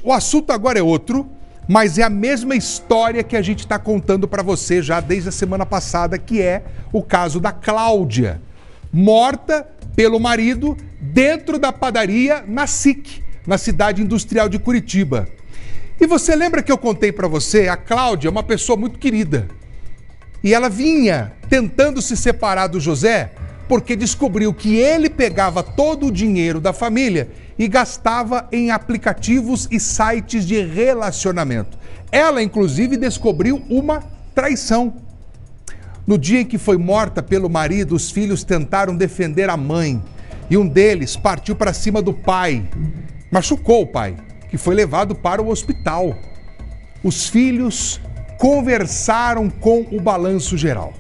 O assunto agora é outro, mas é a mesma história que a gente está contando para você já desde a semana passada, que é o caso da Cláudia, morta pelo marido dentro da padaria na SIC, na cidade industrial de Curitiba. E você lembra que eu contei para você? A Cláudia é uma pessoa muito querida. E ela vinha tentando se separar do José porque descobriu que ele pegava todo o dinheiro da família e gastava em aplicativos e sites de relacionamento. Ela, inclusive, descobriu uma traição. No dia em que foi morta pelo marido, os filhos tentaram defender a mãe e um deles partiu para cima do pai. Machucou o pai, que foi levado para o hospital. Os filhos conversaram com o Balanço Geral.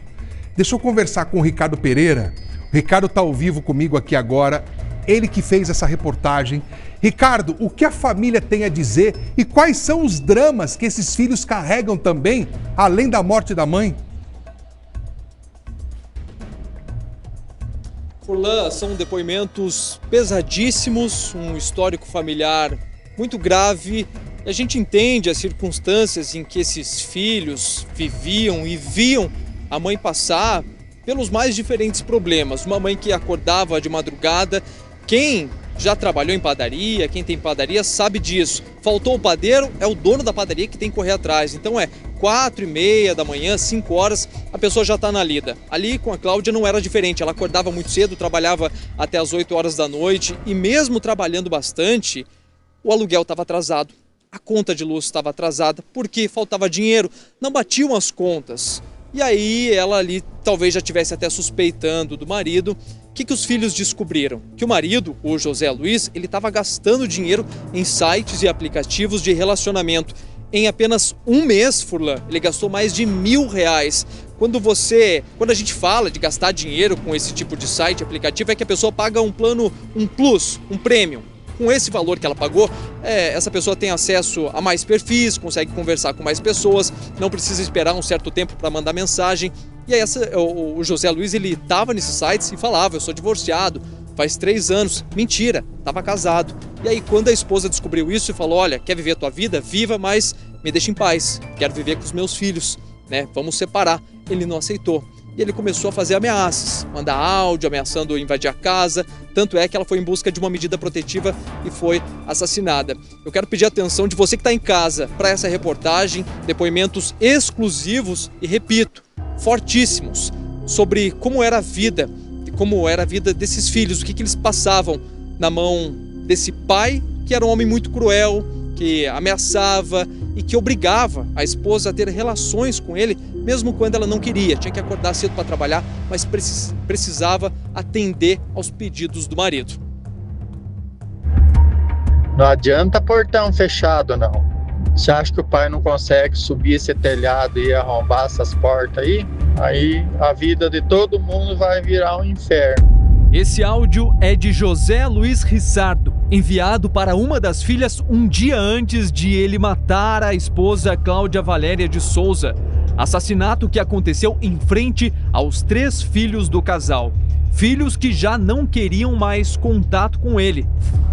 Deixa eu conversar com o Ricardo Pereira. O Ricardo está ao vivo comigo aqui agora. Ele que fez essa reportagem. Ricardo, o que a família tem a dizer e quais são os dramas que esses filhos carregam também, além da morte da mãe? Furlan, são depoimentos pesadíssimos, um histórico familiar muito grave. A gente entende as circunstâncias em que esses filhos viviam e viam a mãe passar pelos mais diferentes problemas. Uma mãe que acordava de madrugada. Quem já trabalhou em padaria, quem tem padaria sabe disso. Faltou o padeiro, é o dono da padaria que tem que correr atrás. Então é 4h30 da manhã, 5 horas, a pessoa já está na lida. Ali com a Cláudia não era diferente, ela acordava muito cedo, trabalhava até as 8 horas da noite e mesmo trabalhando bastante, o aluguel estava atrasado, a conta de luz estava atrasada porque faltava dinheiro, não batiam as contas. E aí ela ali talvez já estivesse até suspeitando do marido. O que os filhos descobriram? Que o marido, o José Luiz, ele estava gastando dinheiro em sites e aplicativos de relacionamento. Em apenas um mês, Furlan, ele gastou mais de R$1.000. Quando a gente fala de gastar dinheiro com esse tipo de site, aplicativo, é que a pessoa paga um plano, um plus, um premium. Com esse valor que ela pagou, essa pessoa tem acesso a mais perfis, consegue conversar com mais pessoas, não precisa esperar um certo tempo para mandar mensagem. E aí o José Luiz, ele estava nesses sites e falava, eu sou divorciado, faz 3 anos. Mentira, estava casado. E aí quando a esposa descobriu isso e falou, olha, quer viver a tua vida? Viva, mas me deixa em paz, quero viver com os meus filhos, né? Vamos separar. Ele não aceitou. E ele começou a fazer ameaças, mandar áudio, ameaçando invadir a casa. Tanto é que ela foi em busca de uma medida protetiva e foi assassinada. Eu quero pedir a atenção de você que está em casa para essa reportagem, depoimentos exclusivos e, repito, fortíssimos, sobre como era a vida desses filhos, o que eles passavam na mão desse pai, que era um homem muito cruel, que ameaçava e que obrigava a esposa a ter relações com ele, mesmo quando ela não queria. Tinha que acordar cedo para trabalhar, mas precisava atender aos pedidos do marido. Não adianta portão fechado, não. Você acha que o pai não consegue subir esse telhado e arrombar essas portas aí? Aí a vida de todo mundo vai virar um inferno. Esse áudio é de José Luiz Rissardo, enviado para uma das filhas um dia antes de ele matar a esposa Cláudia Valéria de Souza. Assassinato que aconteceu em frente aos 3 filhos do casal. Filhos que já não queriam mais contato com ele,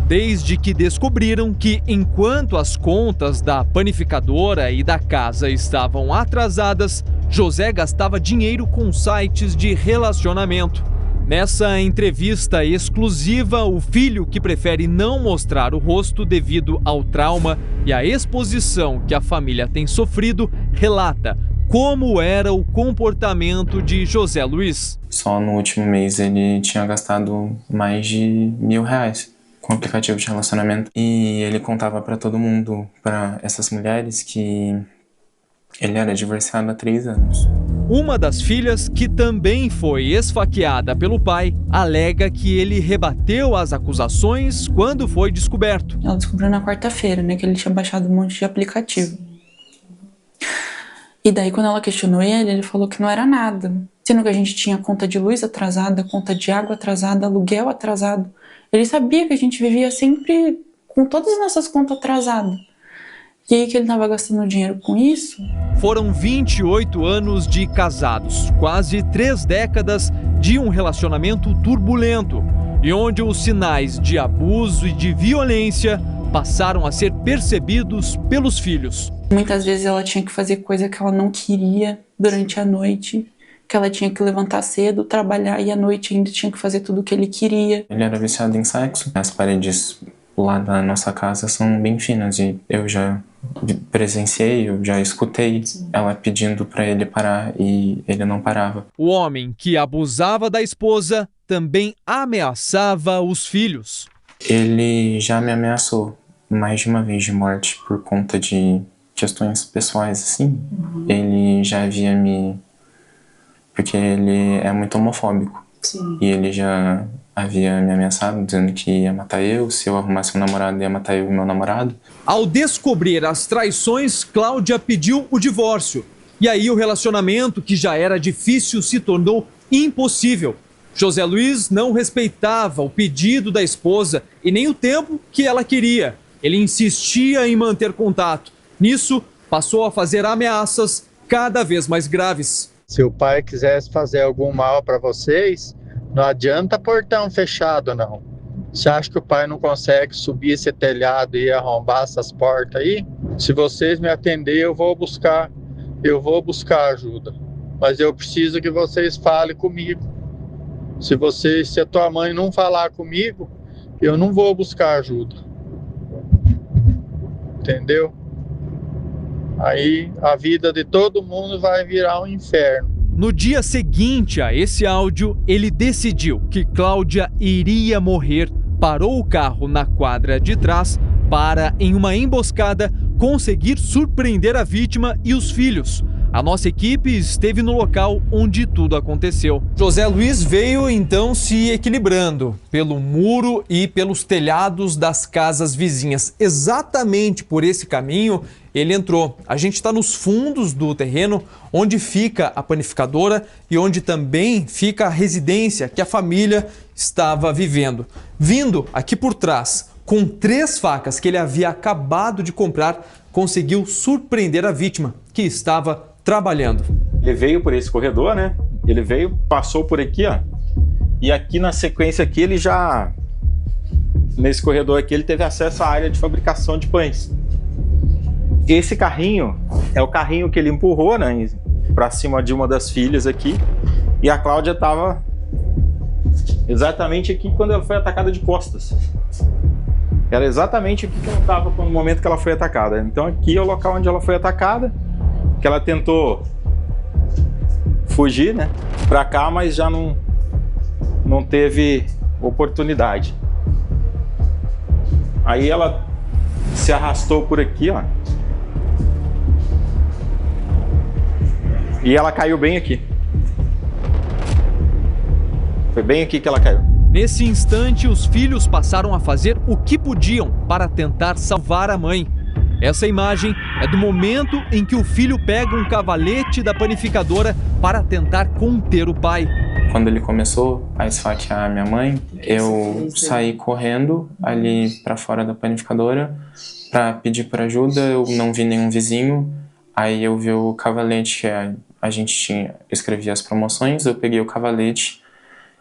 desde que descobriram que, enquanto as contas da panificadora e da casa estavam atrasadas, José gastava dinheiro com sites de relacionamento. Nessa entrevista exclusiva, o filho, que prefere não mostrar o rosto devido ao trauma e à exposição que a família tem sofrido, relata como era o comportamento de José Luiz. Só no último mês ele tinha gastado mais de R$1.000 com aplicativo de relacionamento. E ele contava para todo mundo, para essas mulheres, que ele era divorciado há 3 anos. Uma das filhas, que também foi esfaqueada pelo pai, alega que ele rebateu as acusações quando foi descoberto. Ela descobriu na quarta-feira, né, que ele tinha baixado um monte de aplicativo. E daí, quando ela questionou ele falou que não era nada. Sendo que a gente tinha conta de luz atrasada, conta de água atrasada, aluguel atrasado. Ele sabia que a gente vivia sempre com todas as nossas contas atrasadas. E aí que ele estava gastando dinheiro com isso. Foram 28 anos de casados, quase 3 décadas de um relacionamento turbulento, e onde os sinais de abuso e de violência passaram a ser percebidos pelos filhos. Muitas vezes ela tinha que fazer coisa que ela não queria durante a noite, que ela tinha que levantar cedo, trabalhar e à noite ainda tinha que fazer tudo o que ele queria. Ele era viciado em sexo. As paredes lá da nossa casa são bem finas e eu já presenciei, eu já escutei ela pedindo para ele parar e ele não parava. O homem que abusava da esposa também ameaçava os filhos. Ele já me ameaçou mais de uma vez de morte por conta de questões pessoais, assim. Ele já havia me... Porque ele é muito homofóbico. Sim. E ele já havia me ameaçado, dizendo que ia matar eu, se eu arrumasse um namorado, ia matar eu e meu namorado. Ao descobrir as traições, Cláudia pediu o divórcio. E aí o relacionamento, que já era difícil, se tornou impossível. José Luiz não respeitava o pedido da esposa e nem o tempo que ela queria. Ele insistia em manter contato. Nisso, passou a fazer ameaças cada vez mais graves. Se o pai quisesse fazer algum mal para vocês, não adianta portão fechado, não. Você acha que o pai não consegue subir esse telhado e arrombar essas portas aí? Se vocês me atenderem, eu vou buscar ajuda. Mas eu preciso que vocês falem comigo. Se a tua mãe não falar comigo, eu não vou buscar ajuda. Entendeu? Aí a vida de todo mundo vai virar um inferno. No dia seguinte a esse áudio, ele decidiu que Cláudia iria morrer, parou o carro na quadra de trás para, em uma emboscada, conseguir surpreender a vítima e os filhos. A nossa equipe esteve no local onde tudo aconteceu. José Luiz veio então se equilibrando pelo muro e pelos telhados das casas vizinhas. Exatamente por esse caminho ele entrou. A gente está nos fundos do terreno onde fica a panificadora e onde também fica a residência que a família estava vivendo. Vindo aqui por trás, com 3 facas que ele havia acabado de comprar, conseguiu surpreender a vítima, que estava trabalhando. Ele veio por esse corredor, né? Ele veio, passou por aqui, ó. E aqui na sequência aqui, ele já... Nesse corredor aqui, ele teve acesso à área de fabricação de pães. Esse carrinho é o carrinho que ele empurrou, né? Pra cima de uma das filhas aqui. E a Cláudia estava exatamente aqui quando ela foi atacada de costas. Era exatamente aqui que ela estava no momento que ela foi atacada. Então aqui é o local onde ela foi atacada. Que ela tentou fugir, né, pra cá, mas já não teve oportunidade. Aí ela se arrastou por aqui, ó. E ela caiu bem aqui. Foi bem aqui que ela caiu. Nesse instante, os filhos passaram a fazer o que podiam para tentar salvar a mãe. Essa imagem é do momento em que o filho pega um cavalete da panificadora para tentar conter o pai. Quando ele começou a esfaquear a minha mãe, eu saí correndo ali para fora da panificadora para pedir por ajuda. Eu não vi nenhum vizinho. Aí eu vi o cavalete que a gente escrevia as promoções. Eu peguei o cavalete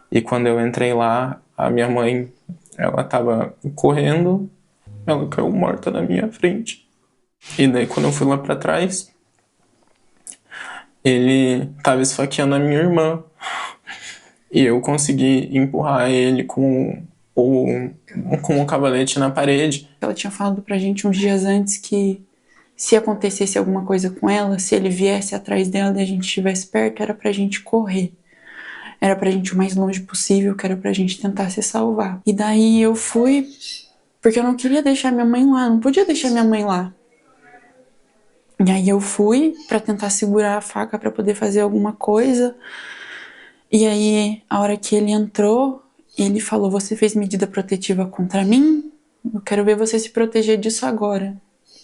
e quando eu entrei lá, a minha mãe, ela estava correndo. Ela caiu morta na minha frente. E daí quando eu fui lá pra trás, ele tava esfaqueando a minha irmã. E eu consegui empurrar ele com o cavalete na parede. Ela tinha falado pra gente uns dias antes que se acontecesse alguma coisa com ela, se ele viesse atrás dela e a gente estivesse perto, era pra gente correr. Era pra gente ir o mais longe possível, que era pra gente tentar se salvar. E daí eu fui... Porque eu não queria deixar minha mãe lá, não podia deixar minha mãe lá. E aí eu fui pra tentar segurar a faca pra poder fazer alguma coisa. E aí, a hora que ele entrou, ele falou, você fez medida protetiva contra mim? Eu quero ver você se proteger disso agora.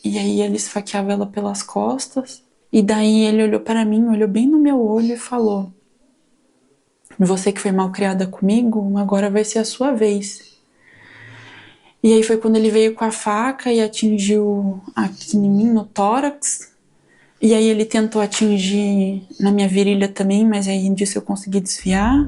E aí ele esfaqueava ela pelas costas. E daí ele olhou para mim, olhou bem no meu olho e falou, você que foi mal criada comigo, agora vai ser a sua vez. E aí foi quando ele veio com a faca e atingiu aqui em mim, no tórax. E aí ele tentou atingir na minha virilha também, mas aí disso eu consegui desviar.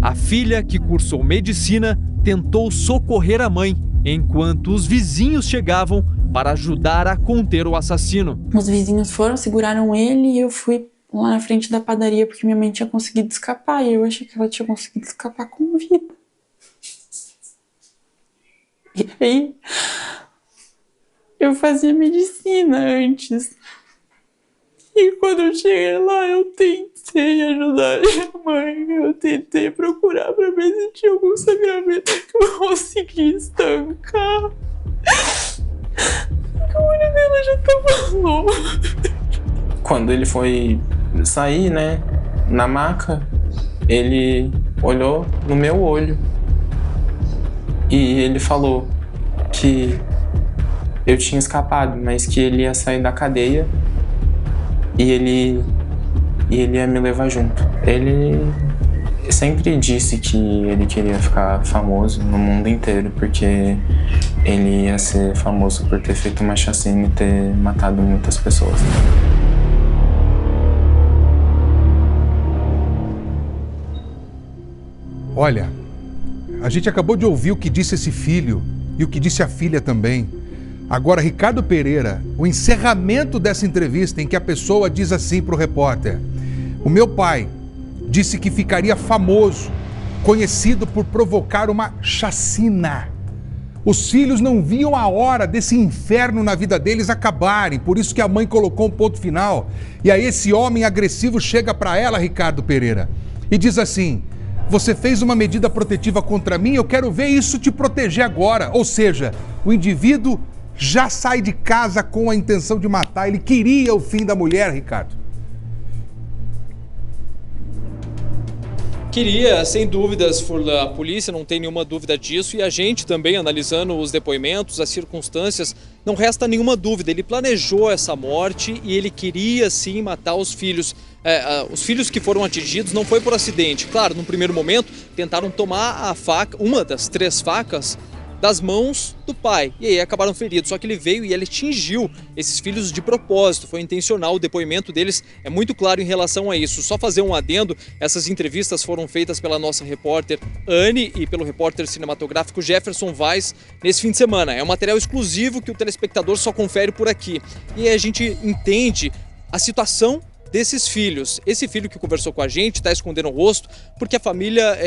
A filha, que cursou medicina, tentou socorrer a mãe, enquanto os vizinhos chegavam para ajudar a conter o assassino. Os vizinhos foram, seguraram ele e eu fui lá na frente da padaria porque minha mãe tinha conseguido escapar e eu achei que ela tinha conseguido escapar com vida. E aí, eu fazia medicina antes. E quando eu cheguei lá, eu tentei ajudar a minha mãe. Eu tentei procurar pra ver se tinha algum sangramento que eu consegui estancar. O olho dela já tava louco. Quando ele foi sair, né, na maca, ele olhou no meu olho e ele falou que eu tinha escapado, mas que ele ia sair da cadeia e ele ia me levar junto. Ele sempre disse que ele queria ficar famoso no mundo inteiro, porque ele ia ser famoso por ter feito uma chacina e ter matado muitas pessoas. Olha, a gente acabou de ouvir o que disse esse filho e o que disse a filha também. Agora, Ricardo Pereira, o encerramento dessa entrevista em que a pessoa diz assim para o repórter: o meu pai disse que ficaria famoso, conhecido por provocar uma chacina. Os filhos não viam a hora desse inferno na vida deles acabarem, por isso que a mãe colocou um ponto final. E aí esse homem agressivo chega para ela, Ricardo Pereira, e diz assim: você fez uma medida protetiva contra mim, eu quero ver isso te proteger agora. Ou seja, o indivíduo já sai de casa com a intenção de matar, ele queria o fim da mulher, Ricardo. Queria, sem dúvidas, Furlan. A polícia não tem nenhuma dúvida disso e a gente também, analisando os depoimentos, as circunstâncias, não resta nenhuma dúvida. Ele planejou essa morte e ele queria sim matar os filhos. Os filhos que foram atingidos não foi por acidente. Claro, no primeiro momento tentaram tomar a faca, uma das 3 facas, das mãos do pai, e aí acabaram feridos, só que ele veio e ele atingiu esses filhos de propósito, foi intencional, o depoimento deles é muito claro em relação a isso. Só fazer um adendo, essas entrevistas foram feitas pela nossa repórter Anne e pelo repórter cinematográfico Jefferson Vaz nesse fim de semana, é um material exclusivo que o telespectador só confere por aqui, e a gente entende a situação desses filhos. Esse filho que conversou com a gente está escondendo o rosto porque a família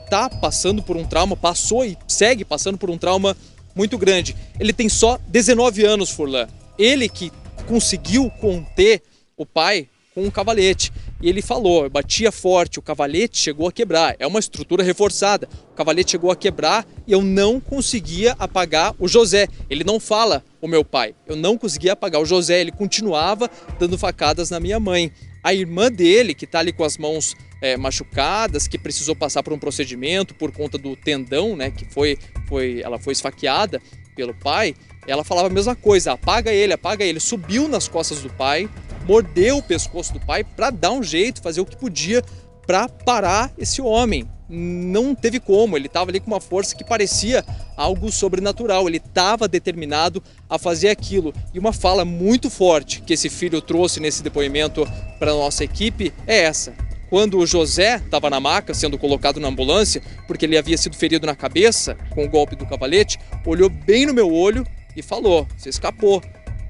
tá passando por um trauma, passou e segue passando por um trauma muito grande. Ele tem só 19 anos, Furlan. Ele que conseguiu conter o pai com um cavalete. E ele falou, batia forte, o cavalete chegou a quebrar. É uma estrutura reforçada. O cavalete chegou a quebrar e eu não conseguia apagar o José. Ele não fala, o meu pai. Eu não conseguia apagar o José. Ele continuava dando facadas na minha mãe. A irmã dele, que está ali com as mãos machucadas, que precisou passar por um procedimento por conta do tendão, né, que ela foi esfaqueada pelo pai, ela falava a mesma coisa, apaga ele, subiu nas costas do pai, mordeu o pescoço do pai para dar um jeito, fazer o que podia para parar esse homem. Não teve como, ele estava ali com uma força que parecia algo sobrenatural, ele estava determinado a fazer aquilo. E uma fala muito forte que esse filho trouxe nesse depoimento para a nossa equipe é essa. Quando o José estava na maca, sendo colocado na ambulância, porque ele havia sido ferido na cabeça com o golpe do cavalete, olhou bem no meu olho e falou: você escapou,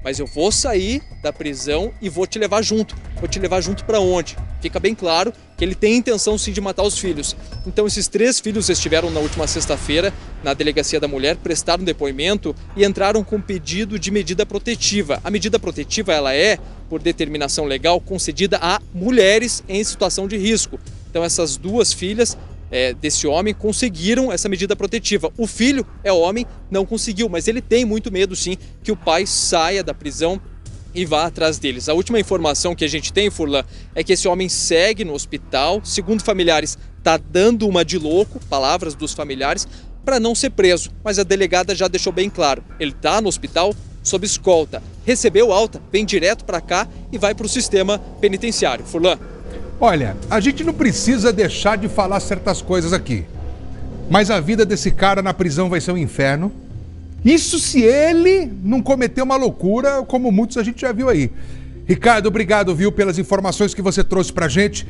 mas eu vou sair da prisão e vou te levar junto. Vou te levar junto para onde? Fica bem claro que ele tem intenção sim de matar os filhos. Então esses 3 filhos estiveram na última sexta-feira na Delegacia da Mulher, prestaram depoimento e entraram com pedido de medida protetiva. A medida protetiva ela é, por determinação legal, concedida a mulheres em situação de risco. Então essas 2 filhas desse homem conseguiram essa medida protetiva. O filho é homem, não conseguiu, mas ele tem muito medo sim que o pai saia da prisão e vá atrás deles. A última informação que a gente tem, Furlan, é que esse homem segue no hospital, segundo familiares, está dando uma de louco, palavras dos familiares, para não ser preso, mas a delegada já deixou bem claro, ele está no hospital sob escolta, recebeu alta, vem direto para cá e vai para o sistema penitenciário. Furlan. Olha, a gente não precisa deixar de falar certas coisas aqui, mas a vida desse cara na prisão vai ser um inferno. Isso se ele não cometer uma loucura, como muitos a gente já viu aí. Ricardo, obrigado, viu, pelas informações que você trouxe pra gente.